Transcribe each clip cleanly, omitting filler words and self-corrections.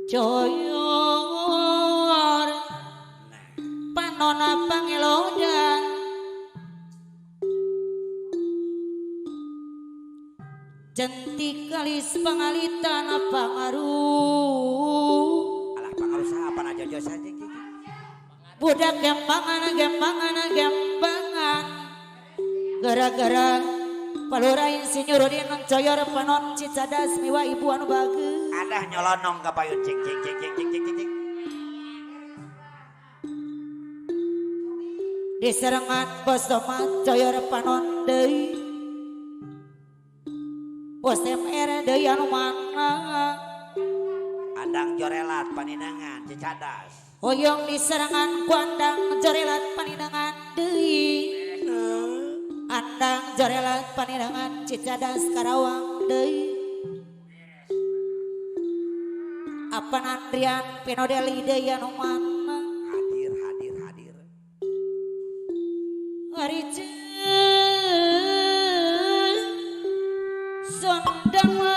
Coyor panona pangelodan cantik kalis pangalitan pangaruh alah pangaruh siapa aja josa budak gembangan gara-gara palurain sinyurudin coyor panon cicadas miwa ibu anu bagus adah nyolonong ka payun cing di serangan bos tomat coyor panon deui bos MR deui anu mana andang jorelat paninangan cicadas hoyong di serangan ku andang jorelat paninangan deui andang jorelat paninangan cicadas Karawang deui apa Andrian Pinodeli deui anu mana hadir hari sondang deui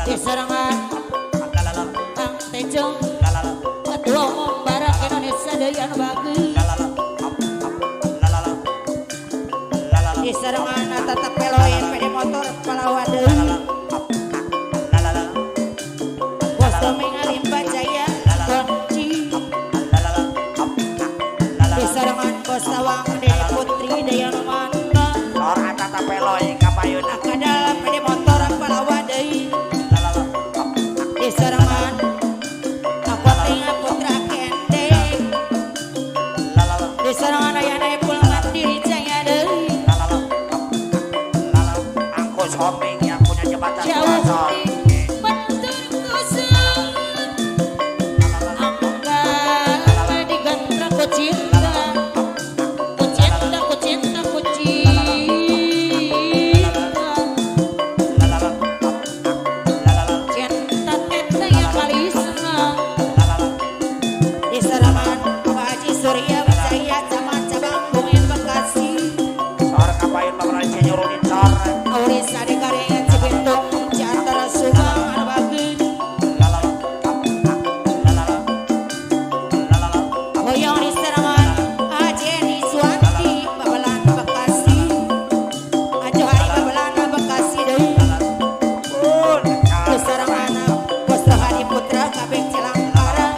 di serangan Kang Tejo Ketua Umum Barak Indonesia deui anu bagus di serangan tetap peloin pede motor palawan deui bos domeng Alimba Jaya Konci di serangan bos Sawang Dede Putri deui anu mana or eta teh peloy ka payun akadal pede motor palawan deui di serangan Apoting Putra Kendeng di serangan ayana Ipul Mandiri Jaya deui angkos homing yang punya jembatan jauh Pulasor. di bentur kusut angga digantra kucinta kucinta cinta tenda yang kalisna di serangan Pak Haji Surya Wijaya Camat Cabang Bungin Bekasi Sor ka payun bakalan nyurunin sor Auris Adikarengan Cibitung Ciantara Subang anu bageus hoyong di serangan Ajeni Suwanti Babelan Bekasi Ajo Hari Babelan Bekasi deui di serangan Bos Rohadi Putra Kabeng Cilangkara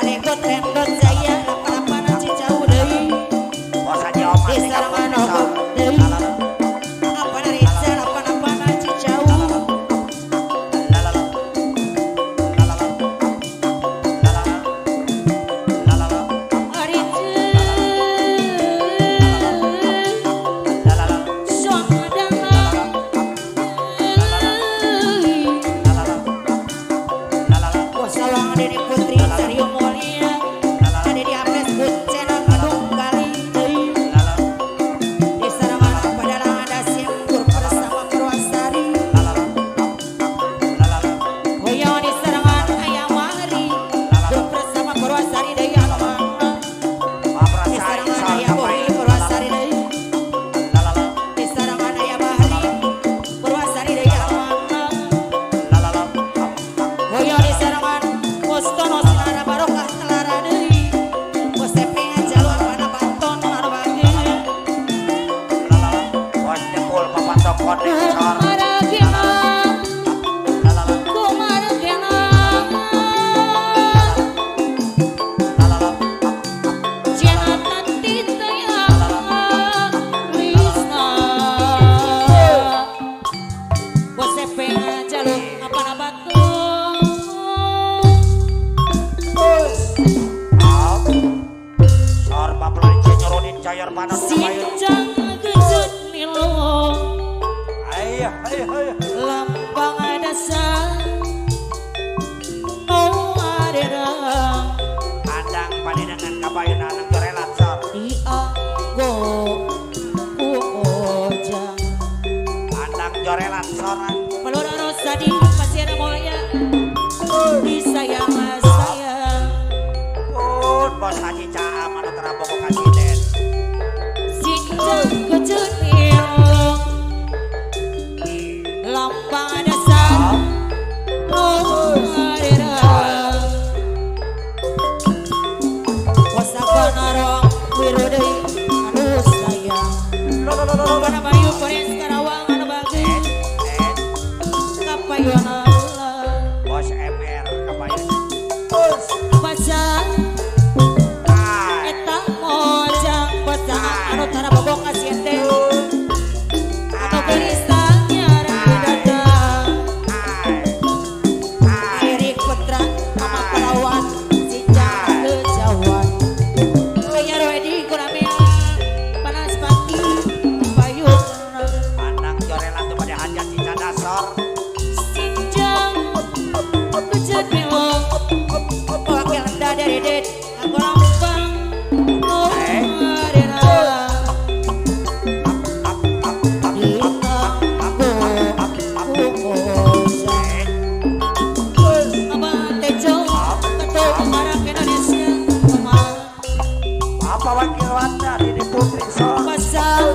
Alego Trendot Jaya Lapan-lapanan Cicau deui bos aja omas di serangan Ogok deui apa Riza lapan-lapanan Cicau Sawang Dede Putri Sario Mulia ada di Apres Bucena Kedung Kali deui di serangan Padalangan Dasim Kur bersama Purwasari hoyong di serangan Ayam Mahri Kur bersama Purwasari deui anu mana di serangan Ayam Bohi Purwasari deui di serangan Ayam Mahri Purwasari deui anu mana hoyong di serangan Postono Senara Barokah Telara deui bos tepeng jalur pada Banton anu bageus bos jempol papatok kode sor kumargena cenah tanti tayang Wisna bos tepeng jalur apana Banton sor bapelan nyurunin cair panas ka payun sinjang geusut milo ayo lampang dasar oh adera andang paninangan ka payun anang jorelat sor dianggo ojang andang jorelat soran Pelura Rosadi Pasir Mulia disayang sayang pun bos Haji Caam anu terapok kasiden sinjang anu tara bogok kasieun teh anu gelisahnya ratu datang Erik Putra Mama Palawan si Jaga Jawan aya Roedi Kuramil panas pati payung Pandang jorelan tuh pada hajat cica dasar. sinjang kejet mewong wakil anda dari det aku lambang Apa wakil Wanda di Putri Sol? pasal